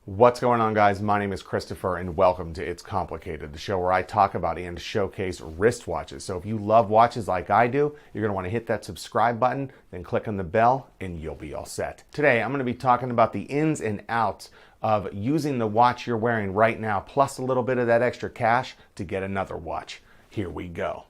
What's going on, guys? My name is Christopher and welcome to It's Complicated, the show where I talk about and showcase wristwatches. So if you love watches like I do, you're going to want to hit that subscribe button, then click on the bell and you'll be all set. Today, I'm going to be talking about the ins and outs of using the watch you're wearing right now, plus a little bit of that extra cash to get another watch. Here we go.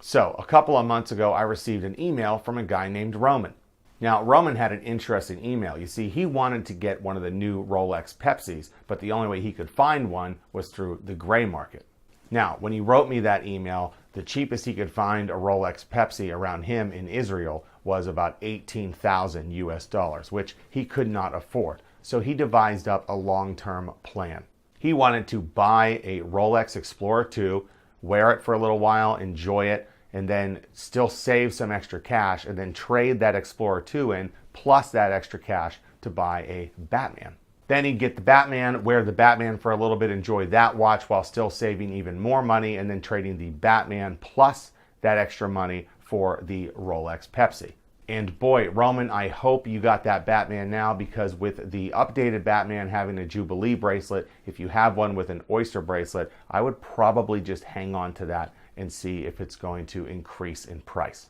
So, a couple of months ago, I received an email from a guy named Roman. Now, Roman had an interesting email. You see, he wanted to get one of the new Rolex Pepsis, but the only way he could find one was through the gray market. Now, when he wrote me that email, the cheapest he could find a Rolex Pepsi around him in Israel was about 18,000 US dollars, which he could not afford. So he devised up a long-term plan. He wanted to buy a Rolex Explorer 2, wear it for a little while, enjoy it, and then still save some extra cash and then trade that Explorer 2 in plus that extra cash to buy a Batman. Then he'd get the Batman, wear the Batman for a little bit, enjoy that watch while still saving even more money and then trading the Batman plus that extra money for the Rolex Pepsi. And boy, Roman, I hope you got that Batman now, because with the updated Batman having a Jubilee bracelet, if you have one with an Oyster bracelet, I would probably just hang on to that and see if it's going to increase in price.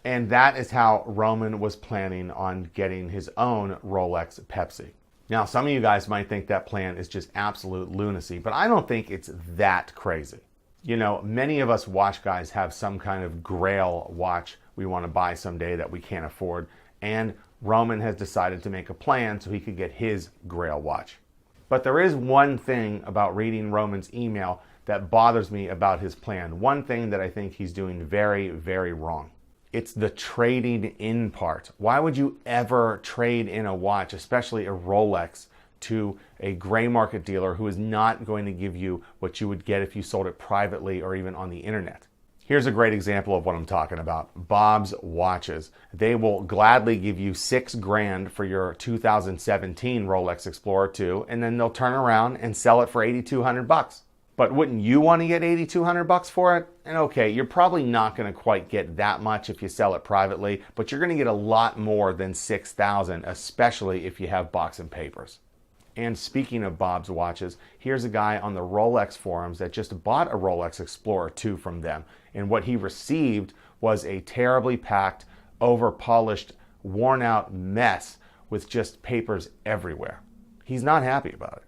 And that is how Roman was planning on getting his own Rolex Pepsi. Now, some of you guys might think that plan is just absolute lunacy, but I don't think it's that crazy. You know, many of us watch guys have some kind of grail watch we want to buy someday that we can't afford, and Roman has decided to make a plan so he could get his grail watch. But there is one thing about reading Roman's email that bothers me about his plan. One thing that I think he's doing very, very wrong. It's the trading in part. Why would you ever trade in a watch, especially a Rolex, to a gray market dealer who is not going to give you what you would get if you sold it privately or even on the internet? Here's a great example of what I'm talking about. Bob's Watches. They will gladly give you $6,000 for your 2017 Rolex Explorer 2, and then they'll turn around and sell it for $8,200. But wouldn't you want to get $8,200 for it? And okay, you're probably not going to quite get that much if you sell it privately, but you're going to get a lot more than $6,000, especially if you have box and papers. And speaking of Bob's Watches, here's a guy on the Rolex forums that just bought a Rolex Explorer 2 from them. And what he received was a terribly packed, over-polished, worn-out mess with just papers everywhere. He's not happy about it.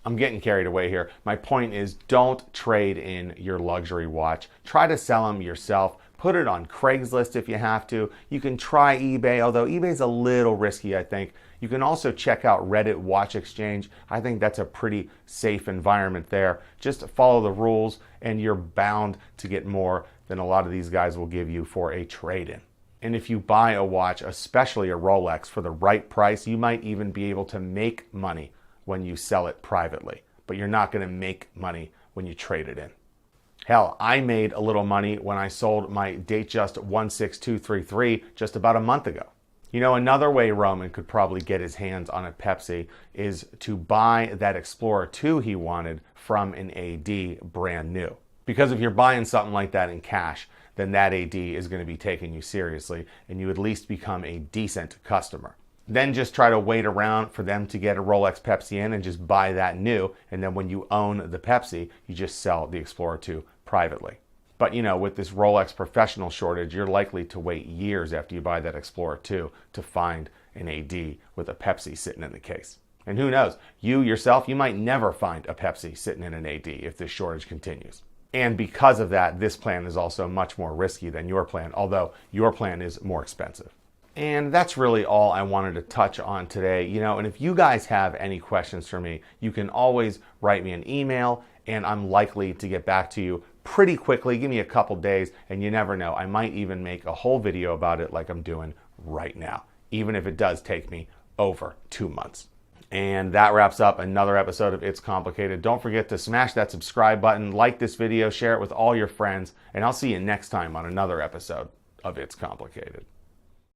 I'm getting carried away here. My point is, don't trade in your luxury watch. Try to sell them yourself. Put it on Craigslist if you have to. You can try eBay, although eBay's a little risky, I think. You can also check out Reddit Watch Exchange. I think that's a pretty safe environment there. Just follow the rules and you're bound to get more than a lot of these guys will give you for a trade-in. And if you buy a watch, especially a Rolex, for the right price, you might even be able to make money when you sell it privately. But you're not going to make money when you trade it in. Hell, I made a little money when I sold my Datejust 16233 just about a month ago. You know, another way Roman could probably get his hands on a Pepsi is to buy that Explorer 2 he wanted from an AD brand new. Because if you're buying something like that in cash, then that AD is going to be taking you seriously and you at least become a decent customer. Then just try to wait around for them to get a Rolex Pepsi in and just buy that new. And then when you own the Pepsi, you just sell the Explorer 2 privately. But you know, with this Rolex professional shortage, you're likely to wait years after you buy that Explorer 2 to find an AD with a Pepsi sitting in the case. And who knows, you yourself, you might never find a Pepsi sitting in an AD if this shortage continues. And because of that, this plan is also much more risky than your plan, although your plan is more expensive. And that's really all I wanted to touch on today. You know, and if you guys have any questions for me, you can always write me an email and I'm likely to get back to you pretty quickly. Give me a couple days and you never know. I might even make a whole video about it like I'm doing right now, even if it does take me over 2 months. And that wraps up another episode of It's Complicated. Don't forget to smash that subscribe button, like this video, share it with all your friends, and I'll see you next time on another episode of It's Complicated.